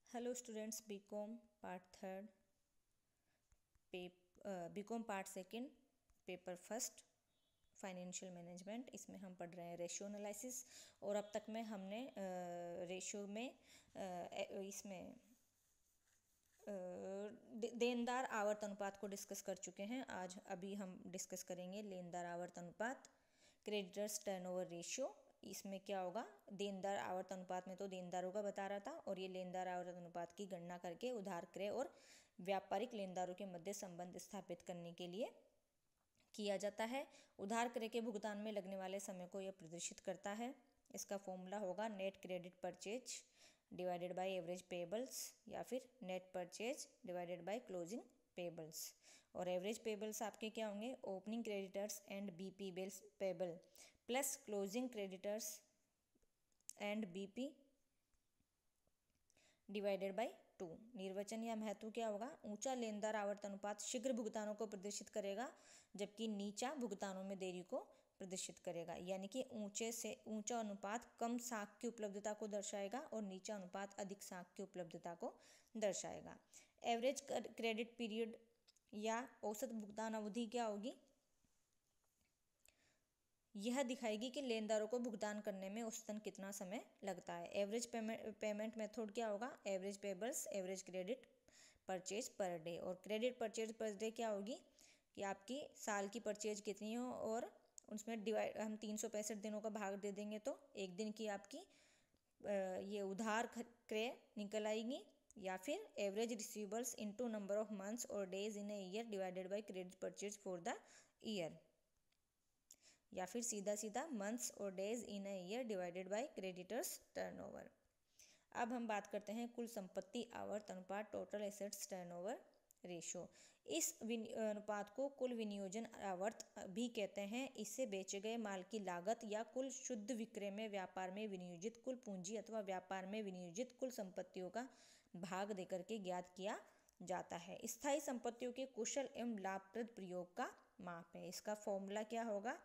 Hello students, BCom part third BCom part second paper first financial management. इसमें हम पढ़ रहे हैं रेशियो एनालिसिस। और अब तक में हमने रेशियो में इसमें देनदार आवर्त अनुपात को डिस्कस कर चुके हैं। अभी हम डिस्कस करेंगे लेनदार आवर्त अनुपात, क्रेडिटर्स टर्नओवर रेशियो। इसमें क्या होगा, देनदार आवर्त अनुपात में तो देनदारों का बता रहा था, और ये लेनदार आवर्त अनुपात की गणना करके उधार क्रय और व्यापारिक लेनदारों के मध्य संबंध स्थापित करने के लिए किया जाता है। उधार क्रय के भुगतान में लगने वाले समय को यह प्रदर्शित करता है। इसका फॉर्मूला होगा net credit purchase divided by average payables, या फिर net purchase divided by closing payables. और एवरेज पेबल्स आपके क्या होंगे, opening creditors and BP bills payable plus closing creditors and BP divided by 2। निर्वचन या महत्व क्या होगा, ऊंचा लेनदार आवर्त अनुपात शीघ्र भुगतानों को प्रदर्शित करेगा, जबकि नीचा भुगतानों में देरी को प्रदर्शित करेगा। यानी कि ऊंचा अनुपात कम साख की उपलब्धता को दर्शाएगा और नीचा अनुपात अधिक साख की उपलब्धता को दर्शाएगा। एवरेज क्रेडिट पीरियड या औसत भुगतान अवधि क्या होगी, यह दिखाएगी कि लेनदारों को भुगतान करने में औसतन कितना समय लगता है। एवरेज पेमेंट मेथड क्या होगा, average payables average credit purchase per day. और क्रेडिट परचेज पर डे क्या होगी कि आपकी साल की परचेज कितनी हो, और उसमें डिवाइड हम 365 दिनों का भाग दे देंगे तो एक दिन की आपकी ये उधार क्रय निकल आएगी। या फिर average receivables into number of months और days in a year divided by credit purchase for the year, या फिर सीधा सीधा मंथ्स और days in a year divided by creditors turnover. अब हम बात करते हैं कुल संपत्ति आवर्त अनुपात, टोटल एसेट्स टर्नओवर रेशियो। इस अनुपात को कुल विनियोजन आवर्त भी कहते हैं। इससे बेचे गए माल की लागत या कुल शुद्ध विक्रय में व्यापार में विनियोजित कुल पूंजी अथवा व्यापार में विनियोजित कुल संपत्तियों का भाग देकर के ज्ञात किया जाता है। स्थायी संपत्तियों के कुशल एवं लाभप्रद प्रयोग का माप है। इसका फॉर्मूला क्या होगा,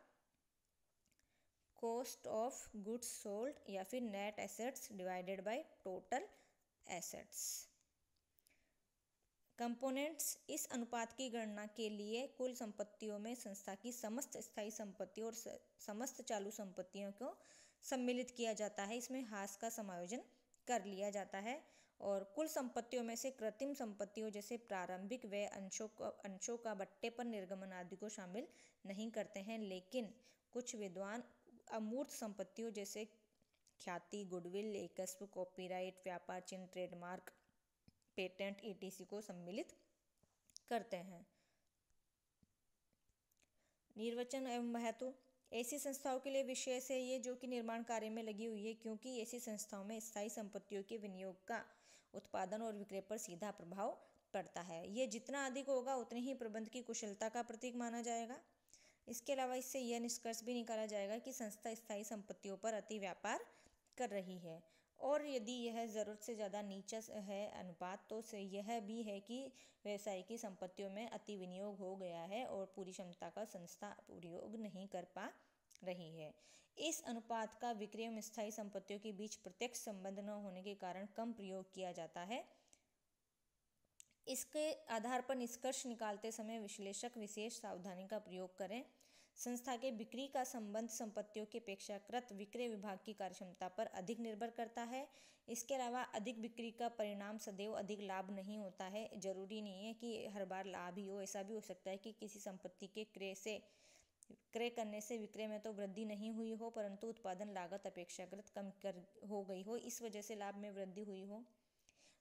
कॉस्ट ऑफ गुड्स सोल्ड या फिर net assets divided by total assets. Components, इस अनुपात की गणना के लिए कुल संपत्तियों में संस्था की समस्त स्थायी संपत्तियों और समस्त चालू संपत्तियों को सम्मिलित किया जाता है। इसमें हास का समायोजन कर लिया जाता है। और कुल संपत्तियों में से कृत्रिम संपत्तियों जैसे प्रारंभिक व्यय अंशों का बट्टे पर निर्गमन आदि को शामिल नहीं करते हैं, लेकिन कुछ विद्वान अमूर्त संपत्तियों जैसे ख्याति, गुडविल, एकस्व, कॉपीराइट, व्यापार चिन्ह, ट्रेडमार्क, पेटेंट etc को सम्मिलित करते हैं। निर्वचन एवं महत्व, ऐसी संस्थाओं के लिए विशेष है ये जो कि निर्माण कार्य में लगी हुई है, क्योंकि ऐसी संस्थाओं में स्थायी संपत्तियों के विनियोग का उत्पादन और विक्रय पर सीधा प्रभाव पड़ता है। ये जितना अधिक होगा उतनी ही प्रबंध की कुशलता का प्रतीक माना जाएगा। इसके अलावा इससे यह निष्कर्ष भी निकाला जाएगा कि संस्था स्थायी संपत्तियों पर अति व्यापार कर रही है, और यदि यह ज़रूरत से ज़्यादा नीचा है अनुपात, तो यह भी है कि व्यवसाय की संपत्तियों में अति विनियोग हो गया है और पूरी क्षमता का संस्था प्रयोग नहीं कर पा रही है। इस अनुपात का विक्रय में स्थायी संपत्तियों के बीच प्रत्यक्ष संबंध न होने के कारण कम प्रयोग किया जाता है। इसके आधार पर निष्कर्ष निकालते समय विश्लेषक विशेष सावधानी का प्रयोग करें। संस्था के बिक्री का संबंध संपत्तियों के अपेक्षाकृत विक्रय विभाग की कार्यक्षमता पर अधिक निर्भर करता है। इसके अलावा अधिक बिक्री का परिणाम सदैव अधिक लाभ नहीं होता है। जरूरी नहीं है कि हर बार लाभ ही हो, ऐसा भी हो सकता है कि किसी संपत्ति के क्रय करने से विक्रय में तो वृद्धि नहीं हुई हो, परंतु उत्पादन लागत अपेक्षाकृत कम हो गई हो, इस वजह से लाभ में वृद्धि हुई हो।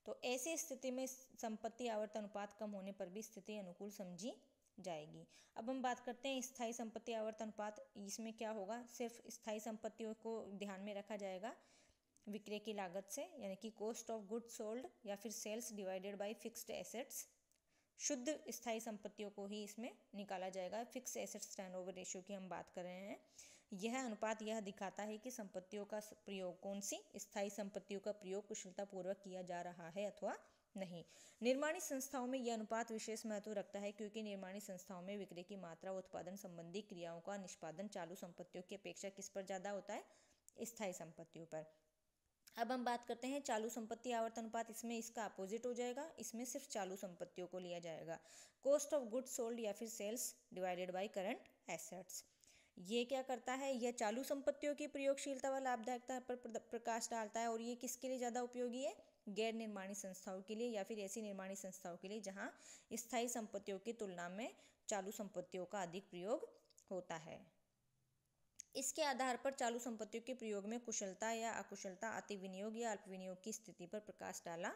तो ऐसी स्थिति में संपत्ति आवर्त अनुपात कम होने पर भी स्थिति अनुकूल समझी जाएगी। अब हम बात करते हैं स्थायी संपत्ति आवर्त अनुपात। इसमें क्या होगा, सिर्फ स्थायी संपत्तियों को ध्यान में रखा जाएगा विक्रय की लागत से, यानी कि कॉस्ट ऑफ गुड्स सोल्ड या फिर sales divided by fixed assets. शुद्ध स्थायी संपत्तियों को ही इसमें निकाला जाएगा। फिक्स एसेट्स टर्नओवर रेशियो की हम बात कर रहे हैं। यह अनुपात यह दिखाता है कि संपत्तियों का प्रयोग, कौन सी स्थायी संपत्तियों का प्रयोग कुशलतापूर्वक किया जा रहा है अथवा नहीं। निर्माणी संस्थाओं में यह अनुपात विशेष महत्व रखता है, क्योंकि निर्माणी संस्थाओं में विक्रय की मात्रा, उत्पादन संबंधी क्रियाओं का निष्पादन चालू संपत्तियों की अपेक्षा किस पर ज़्यादा होता है, स्थायी संपत्तियों पर। अब हम बात करते हैं चालू संपत्ति आवर्त अनुपात। इसमें इसका अपोजिट हो जाएगा, इसमें सिर्फ चालू संपत्तियों को लिया जाएगा। कॉस्ट ऑफ गुड्स सोल्ड या फिर sales divided by current assets. ये क्या करता है, यह चालू संपत्तियों की प्रयोगशीलता व लाभदायकता पर प्रकाश डालता है। और ये किसके लिए ज़्यादा उपयोगी है, गैर निर्माणी संस्थाओं के लिए या फिर ऐसी निर्माणी संस्थाओं के लिए जहां स्थायी संपत्तियों की तुलना में चालू संपत्तियों का अधिक प्रयोग होता है। इसके आधार पर चालू संपत्तियों के प्रयोग में कुशलता या अकुशलता, अति विनियोग या अल्प विनियोग की स्थिति पर प्रकाश डाला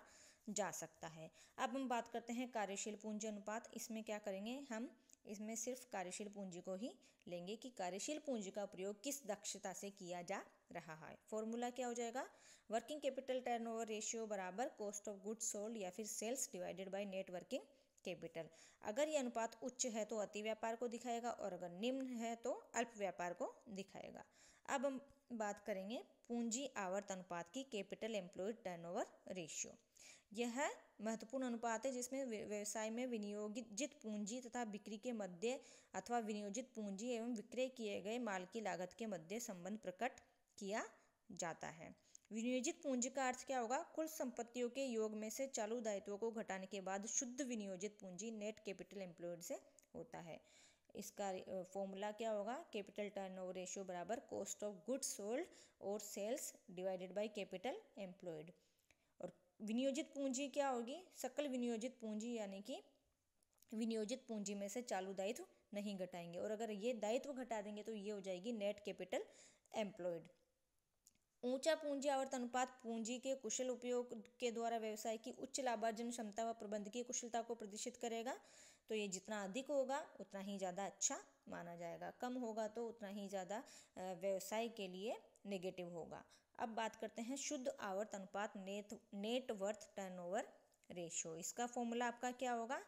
जा सकता है। अब हम बात करते हैं कार्यशील पूंजी अनुपात। इसमें क्या करेंगे हम, इसमें सिर्फ कार्यशील पूंजी को ही लेंगे कि कार्यशील पूंजी का प्रयोग किस दक्षता से किया जा रहा है। फॉर्मूला क्या हो जाएगा, वर्किंग कैपिटल टर्नओवर रेशियो बराबर कॉस्ट ऑफ गुड्स सोल्ड या फिर sales divided by net working capital. अगर ये अनुपात उच्च है तो अति व्यापार को दिखाएगा और अगर निम्न है तो अल्प व्यापार को दिखाएगा। अब हम बात करेंगे पूंजी आवर्त अनुपात की, कैपिटल एम्प्लॉयड टर्नओवर रेशियो। यह महत्वपूर्ण अनुपात है जिसमें व्यवसाय में विनियोजित पूंजी तथा बिक्री के मध्य अथवा विनियोजित पूंजी एवं विक्रय किए गए माल की लागत के मध्य संबंध प्रकट किया जाता है। विनियोजित पूंजी का अर्थ क्या होगा, कुल संपत्तियों के योग में से चालू दायित्वों को घटाने के बाद शुद्ध विनियोजित पूंजी नेट कैपिटल एम्प्लॉयड से होता है। इसका फॉर्मूला क्या होगा, कैपिटल टर्नओवर रेशियो बराबर कॉस्ट ऑफ गुड्स सोल्ड और sales divided by capital employed. और विनियोजित पूंजी क्या होगी, सकल विनियोजित पूंजी, यानी कि विनियोजित पूंजी में से चालू दायित्व नहीं घटाएंगे और अगर ये दायित्व घटा देंगे तो ये हो जाएगी नेट कैपिटल एम्प्लॉयड। ऊंचा पूंजी आवर्त अनुपात पूंजी के कुशल उपयोग के द्वारा व्यवसाय की उच्च लाभार्जन क्षमता व प्रबंधकीय कुशलता को प्रदर्शित करेगा। तो ये जितना अधिक होगा उतना ही ज़्यादा अच्छा माना जाएगा, कम होगा तो उतना ही ज़्यादा व्यवसाय के लिए नेगेटिव होगा। अब बात करते हैं शुद्ध आवर्त अनुपात, नेट वर्थ टर्नओवर रेशियो। इसका फॉर्मूला आपका क्या होगा,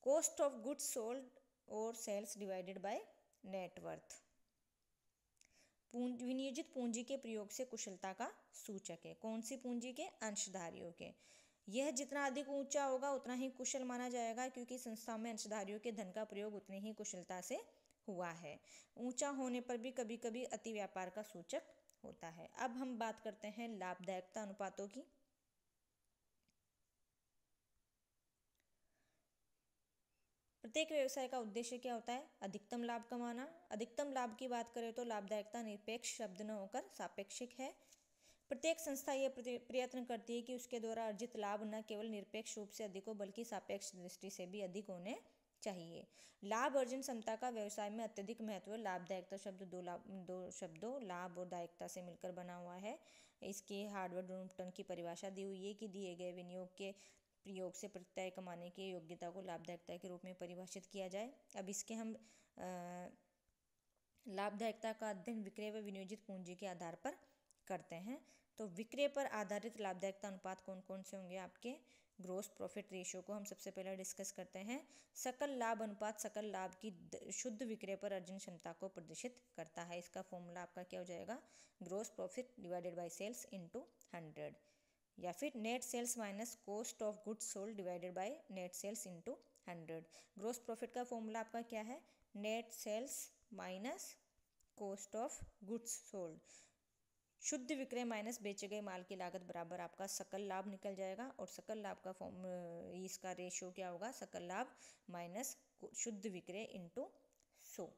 कॉस्ट ऑफ गुड्स सोल्ड और sales divided by net worth. विनियोजित पूंजी के प्रयोग से कुशलता का सूचक है। कौन सी पूंजी के, अंशधारियों के। यह जितना अधिक ऊंचा होगा उतना ही कुशल माना जाएगा क्योंकि संस्था में अंशधारियों के धन का प्रयोग उतनी ही कुशलता से हुआ है। ऊंचा होने पर भी कभी कभी अति व्यापार का सूचक होता है। अब हम बात करते हैं लाभदायकता अनुपातों की। प्रत्येक व्यवसाय का उद्देश्य क्या होता है, अधिकतम लाभ कमाना। अधिकतम लाभ की बात करें तो लाभदायकता निरपेक्ष शब्द न होकर सापेक्षिक है। प्रत्येक संस्था यह प्रयत्न करती है कि उसके द्वारा अर्जित लाभ न केवल निरपेक्ष रूप से अधिक हो बल्कि सापेक्ष दृष्टि से भी अधिक होने चाहिए। लाभ अर्जन क्षमता का व्यवसाय में अत्यधिक महत्व है। लाभदायकता शब्द दो शब्दों लाभ और दायकता से मिलकर बना हुआ है। इसकी हार्वर्ड ब्रूमटन की परिभाषा दी हुई है कि दिए गए विनियोग के प्रयोग से प्रत्यय कमाने की योग्यता को लाभदायकता के रूप में परिभाषित किया जाए। अब इसके हम लाभदायकता का अध्ययन विक्रय व विनियोजित पूंजी के आधार पर करते हैं। तो विक्रय पर आधारित लाभदायकता अनुपात कौन कौन से होंगे आपके, ग्रोस प्रॉफिट रेशियो को हम सबसे पहले डिस्कस करते हैं। सकल लाभ अनुपात सकल लाभ की शुद्ध विक्रय पर अर्जन क्षमता को प्रदर्शित करता है। इसका फॉर्मूला आपका क्या हो जाएगा, gross profit divided by sales into 100 या फिर net sales minus cost of goods sold divided by net sales into 100। Gross profit का फॉर्मूला आपका क्या है, net sales minus cost of goods sold, शुद्ध विक्रय माइनस बेचे गए माल की लागत बराबर आपका सकल लाभ निकल जाएगा। और सकल लाभ का इसका रेशियो क्या होगा, सकल लाभ माइनस शुद्ध विक्रय इनटू 100।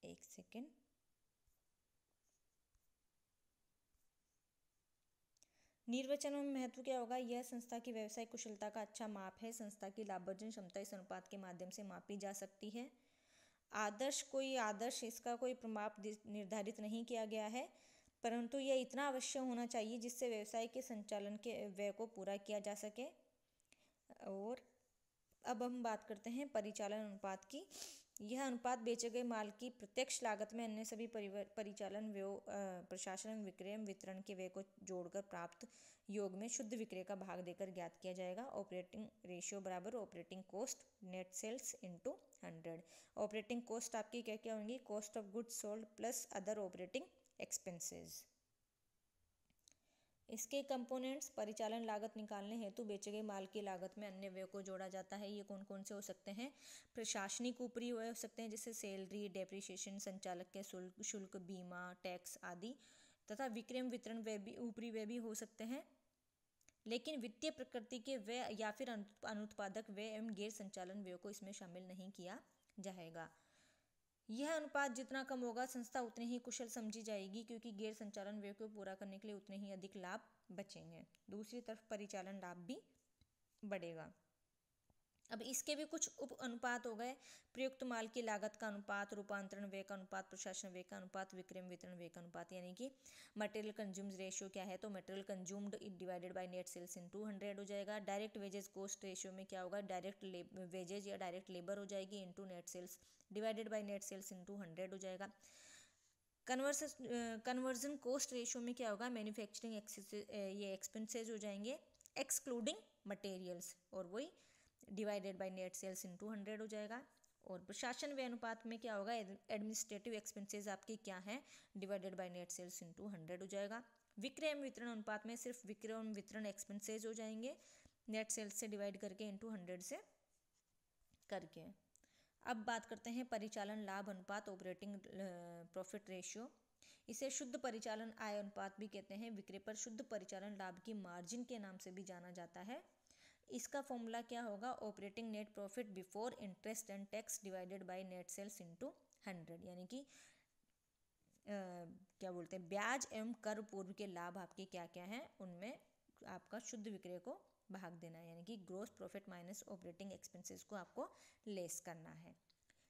एक सेकेंड, निर्वचन में महत्व क्या होगा, यह संस्था की व्यवसाय कुशलता का अच्छा माप है। संस्था की लाभर्जन क्षमता इस अनुपात के माध्यम से मापी जा सकती है। आदर्श इसका कोई प्रमाप निर्धारित नहीं किया गया है, परंतु यह इतना अवश्य होना चाहिए जिससे व्यवसाय के संचालन के व्यय को पूरा किया जा सके। और अब हम बात करते हैं परिचालन अनुपात की। यह अनुपात बेचे गए माल की प्रत्यक्ष लागत में अन्य सभी परिचालन व्यय, प्रशासन, विक्रय, वितरण के व्यय को जोड़कर प्राप्त योग में शुद्ध विक्रय का भाग देकर ज्ञात किया जाएगा। ऑपरेटिंग रेशियो बराबर operating cost net sales into 100। Operating cost आपकी क्या क्या होंगी, cost of goods sold plus other operating expenses. इसके कंपोनेंट्स परिचालन लागत निकालने हेतु बेचे गए माल की लागत में अन्य व्यय को जोड़ा जाता है। ये कौन कौन से हो सकते हैं? प्रशासनिक ऊपरी व्यय हो सकते हैं, जैसे सैलरी, डेप्रिसिएशन, संचालक के शुल्क, बीमा, टैक्स आदि, तथा विक्रय वितरण व्यय भी ऊपरी व्यय भी हो सकते हैं। लेकिन वित्तीय प्रकृति के व्यय या फिर अनुत्पादक व्यय एवं गैर संचालन व्यय को इसमें शामिल नहीं किया जाएगा। यह अनुपात जितना कम होगा संस्था उतनी ही कुशल समझी जाएगी, क्योंकि गैर संचालन व्यय को पूरा करने के लिए उतने ही अधिक लाभ बचेंगे। दूसरी तरफ परिचालन लाभ भी बढ़ेगा। अब इसके भी कुछ उप अनुपात हो गए। प्रयुक्त माल की लागत का अनुपात, रूपांतरण व्यय का अनुपात, प्रशासन व्यय का अनुपात, विक्रय वितरण व्यय का अनुपात। यानी कि मटेरियल कंज्यूम्ड रेशियो क्या है, तो material consumed divided by net sales into 100 हो जाएगा। डायरेक्ट वेजेस कॉस्ट रेशियो में क्या होगा, डायरेक्ट वेजेज या डायरेक्ट लेबर हो जाएगी into net sales divided by net sales into 100 हो जाएगा। कन्वर्जन कॉस्ट रेशियो में क्या होगा, मैन्युफैक्चरिंग ये एक्सपेंसेज हो जाएंगे एक्सक्लूडिंग मटेरियल्स, और वही divided by net sales into 100 हो जाएगा। और प्रशासन व्यय अनुपात में क्या होगा, एडमिनिस्ट्रेटिव एक्सपेंसेस आपकी क्या है, divided by net sales into 100 हो जाएगा। विक्रय एवं वितरण अनुपात में सिर्फ विक्रय एवं वितरण एक्सपेंसेस हो जाएंगे नेट सेल्स से डिवाइड करके इनटू 100 से करके। अब बात करते हैं परिचालन लाभ अनुपात, ऑपरेटिंग प्रॉफिट रेशियो। इसे शुद्ध परिचालन आय अनुपात भी कहते हैं। विक्रय पर शुद्ध परिचालन लाभ की मार्जिन के नाम से भी जाना जाता है। इसका फॉर्मूला क्या होगा, operating net profit before interest and tax divided by net sales into 100। यानी कि क्या बोलते हैं, ब्याज एवं कर पूर्व के लाभ आपके क्या क्या हैं, उनमें आपका शुद्ध विक्रय को भाग देना है। यानी कि gross profit minus operating expenses को आपको लेस करना है।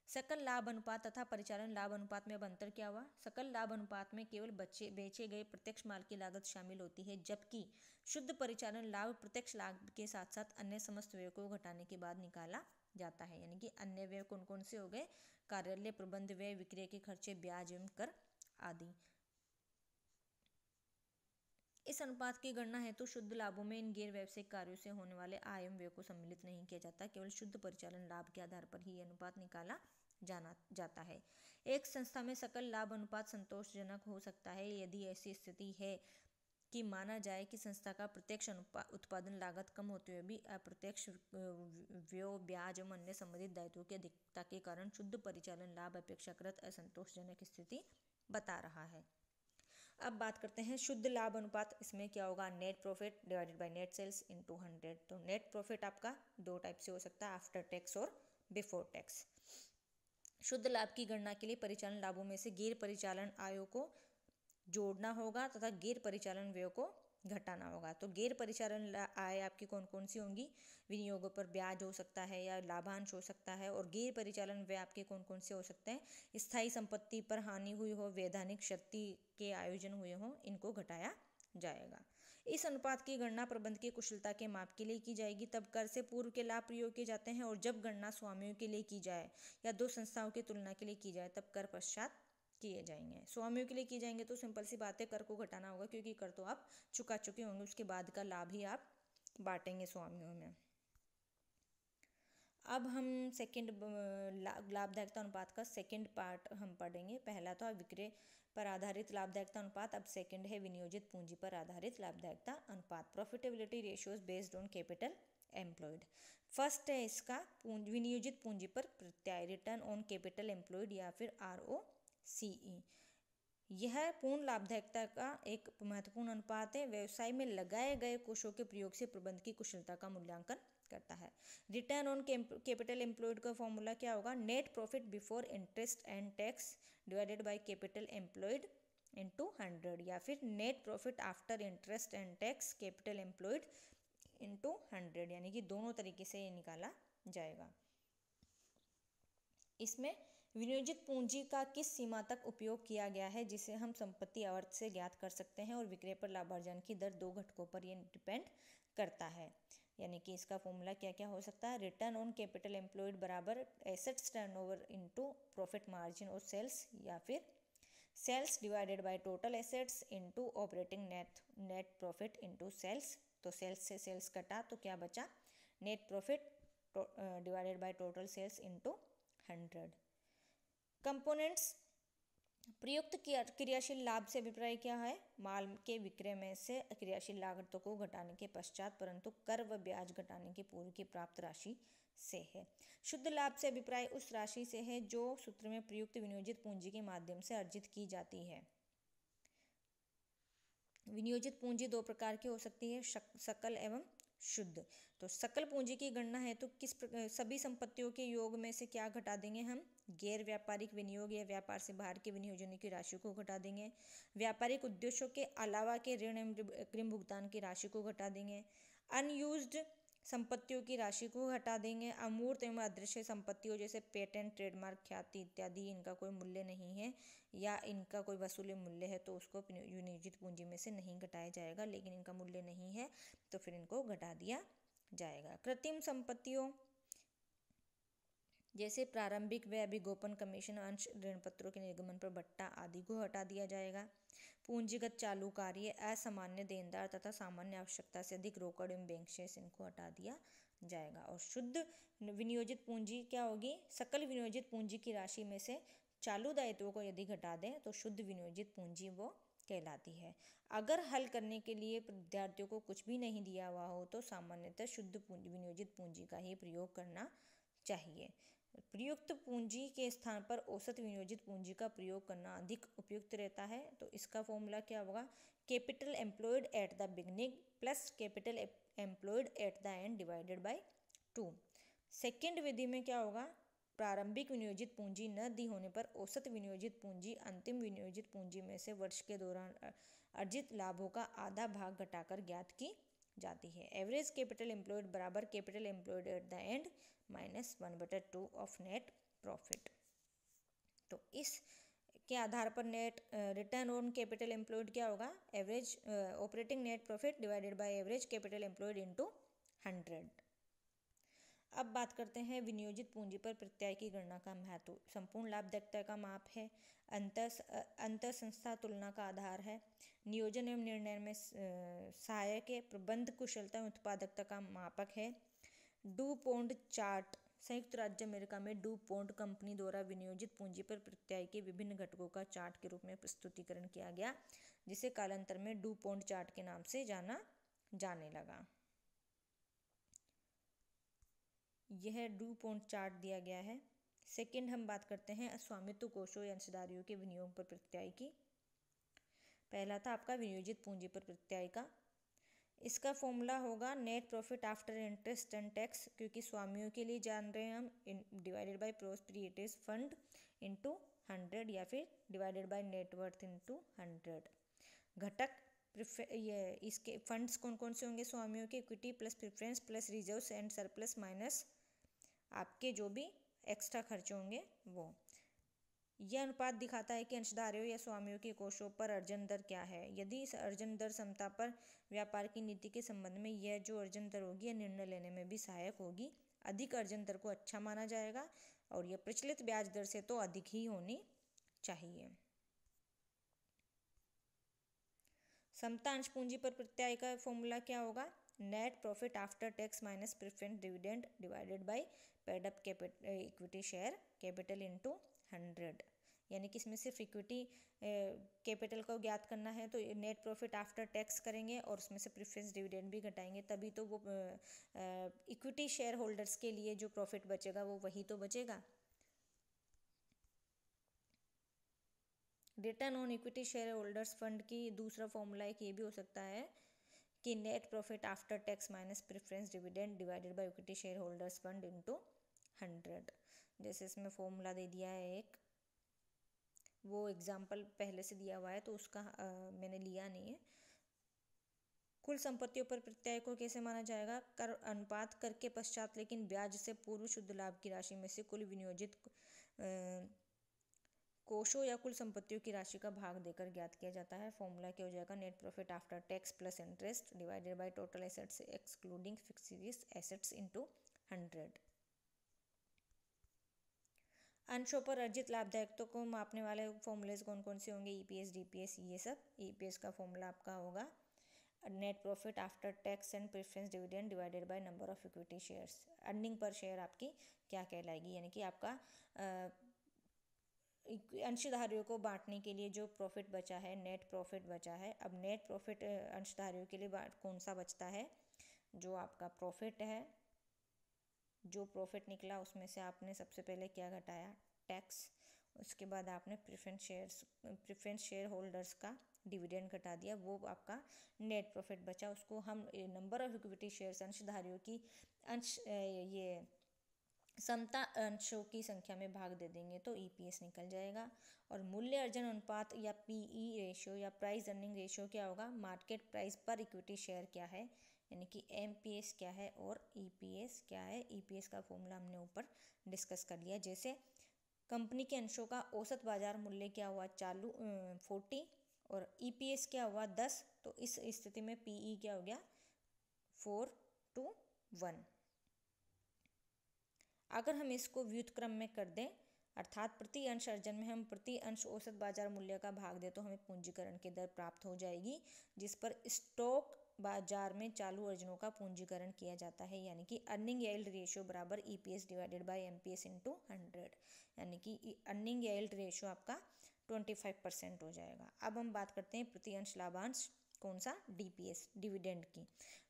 सकल लाभ अनुपात तथा परिचालन लाभ अनुपात में अब अंतर क्या हुआ, सकल लाभ अनुपात में केवल बेचे गए प्रत्यक्ष माल की लागत शामिल होती है, जबकि शुद्ध परिचालन लाभ प्रत्यक्ष लाभ के साथ साथ अन्य समस्त व्यय को घटाने के बाद निकाला जाता है। यानी कि अन्य व्यय कौन कौन से हो गए, कार्यालय प्रबंध व्यय, विक्रय के खर्चे, ब्याज एवं कर आदि। इस अनुपात की गणना हेतु शुद्ध लाभों में इन गैर व्यावसायिक कार्यों से होने वाले आय एवं व्यय को सम्मिलित नहीं किया जाता, केवल शुद्ध परिचालन लाभ के आधार पर ही अनुपात निकाला जाता है। एक संस्था में सकल लाभ अनुपात संतोषजनक हो सकता है यदि ऐसी स्थिति है कि माना जाए कि संस्था का प्रत्यक्ष उत्पादन लागत कम होते हुए भी अप्रत्यक्ष व्यय, ब्याज एवं अन्य संबंधित दायित्वों की अधिकता के कारण शुद्ध परिचालन लाभ अपेक्षाकृत असंतोषजनक स्थिति बता रहा है। अब बात करते हैं शुद्ध लाभ अनुपात। इसमें क्या होगा, net profit divided by net sales into 100। तो नेट प्रॉफिट आपका दो टाइप से हो सकता है, आफ्टर टैक्स और बिफोर टैक्स। शुद्ध लाभ की गणना के लिए परिचालन लाभों में से गैर परिचालन आयों को जोड़ना होगा तथा गैर परिचालन व्यय को घटाना होगा। तो गैर परिचालन आय आपकी कौन कौन सी होंगी, विनियोगों पर ब्याज हो सकता है या लाभांश हो सकता है। और गैर परिचालन व्यय आपके कौन कौन से हो सकते हैं, स्थायी संपत्ति पर हानि हुई हो, वैधानिक क्षति के आयोजन हुए हों, इनको घटाया जाएगा। इस अनुपात की गणना प्रबंध की कुशलता के माप के लिए की जाएगी, तब कर से पूर्व के लाभ प्रयोग किए जाते हैं, और जब गणना स्वामियों के लिए की जाए या दो संस्थाओं की तुलना के लिए की जाए तब कर पश्चात किए जाएंगे। स्वामियों के लिए की जाएंगे तो सिंपल सी बात है, कर को घटाना होगा, क्योंकि कर तो आप चुका चुके होंगे, उसके बाद का लाभ ही आप बांटेंगे स्वामियों में। अब हम सेकंड लाभदायकता अनुपात का सेकंड पार्ट हम पढ़ेंगे। पहला था विक्रय पर आधारित लाभदायकता अनुपात, अब सेकंड है विनियोजित पूंजी पर आधारित लाभदायकता अनुपात, profitability ratios based on capital employed. First है इसका विनियोजित पूंजी पर प्रत्याय, रिटर्न ऑन कैपिटल एम्प्लॉयड या फिर ROCE। यह पूर्ण लाभदायकता का एक महत्वपूर्ण अनुपात है। व्यवसाय में लगाए गए कोषों के प्रयोग से प्रबंध की कुशलता का मूल्यांकन करता है। रिटर्न ऑन कैपिटल एम्प्लॉयड का फॉर्मूला क्या होगा, net profit before interest and tax divided by capital employed into 100, या फिर net profit after interest and tax capital employed into 100। यानी कि दोनों तरीके से ये निकाला जाएगा। इसमें विनियोजित पूंजी का किस सीमा तक उपयोग किया गया है, जिसे हम संपत्ति आवर्त से ज्ञात कर सकते हैं, और विक्रय पर लाभार्जन की दर दो घटकों पर यह डिपेंड करता है। यानी कि इसका फॉर्मूला क्या क्या हो सकता है, रिटर्न ऑन कैपिटल एम्प्लॉयड बराबर assets turnover into profit margin और सेल्स, या फिर sales divided by total assets into operating net profit into sales. तो सेल्स से सेल्स कटा तो क्या बचा, net profit divided by total sales into 100। Components प्रयुक्त क्रियाशील लाभ से अभिप्राय क्या है? माल के विक्रय में से क्रियाशील लागतों को घटाने के पश्चात परंतु कर व ब्याज घटाने के पूर्व की प्राप्त राशि से है। शुद्ध लाभ से अभिप्राय उस राशि से है जो सूत्र में प्रयुक्त विनियोजित पूंजी के माध्यम से अर्जित की जाती है। विनियोजित पूंजी दो प्रकार की हो सकती है, सकल एवं शुद्ध। तो सकल पूंजी की गणना है तो सभी संपत्तियों के योग में से क्या घटा देंगे हम? गैर व्यापारिक विनियोग या व्यापार से बाहर के विनियोजन की राशि को घटा देंगे। व्यापारिक उद्देश्यों के अलावा के ऋण एवं अग्रिम भुगतान की राशि को घटा देंगे। अनयूज्ड संपत्तियों की राशि को घटा देंगे। अमूर्त एवं अदृश्य संपत्तियों जैसे पेटेंट, ट्रेडमार्क, ख्याति इत्यादि, इनका कोई मूल्य नहीं है या इनका कोई वसूली मूल्य है तो उसको विनियोजित पूंजी में से नहीं घटाया जाएगा, लेकिन इनका मूल्य नहीं है तो फिर इनको घटा दिया जाएगा। कृत्रिम संपत्तियों जैसे प्रारंभिक व्यय, अभिगोपन, कमीशन, अंश, ऋण पत्रों के निर्गमन पर भट्टा आदि को हटा दिया जाएगा। पूंजीगत चालू कार्य, असामान्य देनदार तथा सामान्य आवश्यकता से अधिक रोकड़ एवं बैंक शेष, इनको हटा दिया जाएगा। और शुद्ध विनियोजित पूंजी क्या होगी? सकल विनियोजित पूंजी की राशि में से चालू दायित्वों को यदि घटा दें तो शुद्ध विनियोजित पूंजी वो कहलाती है। अगर हल करने के लिए विद्यार्थियों को कुछ भी नहीं दिया हुआ हो तो सामान्यतः शुद्ध विनियोजित पूंजी का ही प्रयोग करना चाहिए। प्रयुक्त पूंजी के स्थान पर औसत विनियोजित पूंजी का प्रयोग करना अधिक उपयुक्त रहता है। तो इसका फॉर्मूला क्या होगा? Capital employed at the beginning plus capital employed at the end divided by 2। Second विधि में क्या होगा? प्रारंभिक विनियोजित पूंजी न दी होने पर औसत विनियोजित पूंजी अंतिम विनियोजित पूंजी में से वर्ष के दौरान अर्जित लाभों का आधा भाग घटाकर ज्ञात की जाती है। एवरेज कैपिटल एम्प्लॉयड बराबर capital employed at the and minus 1/2 of net profit. तो इस के आधार पर net return on capital employed क्या होगा? Average operating net profit divided by average capital employed into 100। अब बात करते हैं विनियोजित पूंजी पर प्रत्यय की गणना का महत्व। संपूर्ण लाभदायकता का माप है, अंतर संस्था तुलना का आधार है, नियोजन एवं निर्णय में सहायक है, प्रबंध कुशलता एवं उत्पादकता का मापक है। डू-पोंट चार्ट संयुक्त राज्य अमेरिका में डू-पोंट कंपनी द्वारा विनियोजित पूंजी पर प्रत्यय के विभिन्न घटकों का चार्ट के रूप में प्रस्तुतिकरण किया गया, जिसे कालांतर में डू-पोंट चार्ट के नाम से जाना जाने लगा। यह डू-पोंट चार्ट दिया गया है। सेकंड हम बात करते हैं स्वामित्व कोषों या अंशधारियों के विनियोग पर प्रत्यय की। पहला था आपका विनियोजित पूंजी पर प्रत्यय का। इसका फॉर्मूला होगा net profit after interest and tax, क्योंकि स्वामियों के लिए जान रहे हैं हम, डिवाइडेड बाय प्रोप्रिएटर्स फंड इनटू 100 या फिर डिवाइडेड बाय नेटवर्थ इनटू 100। घटक ये इसके फंड्स कौन कौन से होंगे स्वामियों के? Equity plus preference plus reserves and surplus minus आपके जो भी एक्स्ट्रा खर्च होंगे वो। यह अनुपात दिखाता है कि अंशधारियों या स्वामियों के कोषों पर अर्जन दर क्या है। यदि इस अर्जन दर समता पर व्यापार की नीति के संबंध में यह जो अर्जन दर होगी यह निर्णय लेने में भी सहायक होगी। अधिक अर्जन दर को अच्छा माना जाएगा और यह प्रचलित ब्याज दर से तो अधिक ही होनी चाहिए। समता अंश पूंजी पर प्रत्यय का फॉर्मूला क्या होगा? Net profit after tax minus preference dividend divided by paid up equity share capital into 100। यानी कि इसमें सिर्फ इक्विटी कैपिटल को ज्ञात करना है तो नेट प्रॉफिट आफ्टर टैक्स करेंगे और उसमें से प्रेफरेंस डिविडेंड भी घटाएंगे, तभी तो वो इक्विटी शेयर होल्डर्स के लिए जो प्रॉफिट बचेगा वो वही तो बचेगा। Return on equity share holders fund की दूसरा फॉर्मूला एक ये भी हो सकता है कि net profit after tax minus preference dividend divided by equity share holders fund into 100। जैसे इसमें फॉर्मूला दे दिया है एक, वो एग्जाम्पल पहले से दिया हुआ है तो उसका मैंने लिया नहीं है। कुल संपत्तियों पर प्रत्यय को कैसे माना जाएगा? कर अनुपात कर के पश्चात लेकिन ब्याज से पूर्व शुद्ध लाभ की राशि में से कुल विनियोजित कोषों या कुल संपत्तियों की राशि का भाग देकर ज्ञात किया जाता है। फॉर्मूला क्या हो जाएगा? Net profit after tax plus interest divided by total assets excluding fixed assets into 100। अंशों पर अर्जित लाभदायकता को मापने वाले फॉर्मूलेज कौन कौन से होंगे? ईपीएस, डीपीएस, ये सब। ईपीएस का फॉर्मूला आपका होगा net profit after tax and preference dividend divided by number of equity shares. Earning per share आपकी क्या कहलाएगी? यानी कि आपका अंशधारियों को बांटने के लिए जो प्रॉफिट बचा है, नेट प्रॉफिट बचा है। अब नेट प्रॉफिट अंशधारियों के लिए कौन सा बचता है, जो आपका प्रॉफिट है, जो प्रॉफिट निकला उसमें से आपने सबसे पहले क्या घटाया, टैक्स। उसके बाद आपने प्रेफरेंस शेयर होल्डर्स का डिविडेंड घटा दिया, वो आपका नेट प्रॉफिट बचा। उसको हम नंबर ऑफ इक्विटी शेयर्स अंशधारियों की ये समता अंशों की संख्या में भाग दे देंगे तो ईपीएस निकल जाएगा। और मूल्य अर्जन अनुपात या पीई रेशियो या प्राइस अर्निंग रेशियो क्या होगा, मार्केट प्राइस पर इक्विटी शेयर क्या है, यानी कि एमपीएस क्या है और ईपीएस क्या है। ईपीएस का फॉर्मूला हमने ऊपर डिस्कस कर लिया। जैसे कंपनी के अंशों का औसत बाजार मूल्य क्या हुआ, 40 और ईपीएस क्या हुआ 10, तो इस स्थिति में पीई क्या हो गया 4:1। अगर हम इसको व्युत्क्रम में कर दें, अर्थात प्रति अंश अर्जन में हम प्रति अंश औसत बाजार मूल्य का भाग दें, तो हमें पूंजीकरण की दर प्राप्त हो जाएगी, जिस पर स्टॉक बाजार में चालू अर्जनों का पूंजीकरण किया जाता है, यानी कि अर्निंग यील्ड रेशियो बराबर EPS divided by MPS into 100, यानी कि अर्निंग यील्ड रेशियो आपका 25% हो जाएगा। अब हम बात करते हैं प्रति अंश लाभांश, कौन सा, डीपीएस, डिविडेंड की।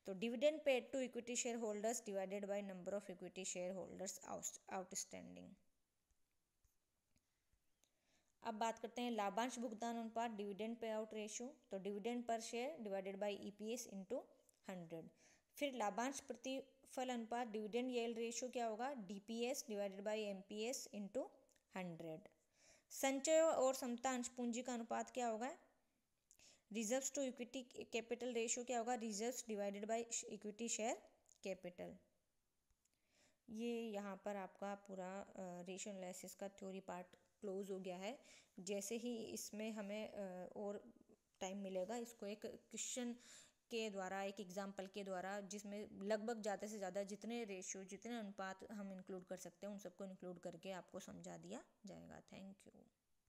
तो dividend paid to equity share holders divided by number of equity share holders outstanding. अब बात करते हैं लाभांश भुगतान अनुपात, डिविडेंड पे आउट रेशियो। तो dividend per share divided by EPS into 100। फिर लाभांश प्रतिफल अनुपात, डिविडेंड यील्ड रेशियो क्या होगा, DPS divided by MPS into 100। संचय और समता अंश पूंजी का अनुपात क्या होगा, reserves to equity capital ratio क्या होगा, reserves divided by equity share capital. ये यहाँ पर आपका पूरा रेशियो एनालिसिस का थ्योरी पार्ट क्लोज हो गया है। जैसे ही इसमें हमें और टाइम मिलेगा, इसको एक क्वेश्चन के द्वारा, एक एग्जाम्पल के द्वारा, जिसमें लगभग ज़्यादा से ज़्यादा जितने रेशियो, जितने अनुपात हम इंक्लूड कर सकते हैं उन सबको इंक्लूड करके आपको समझा दिया जाएगा। Thank you.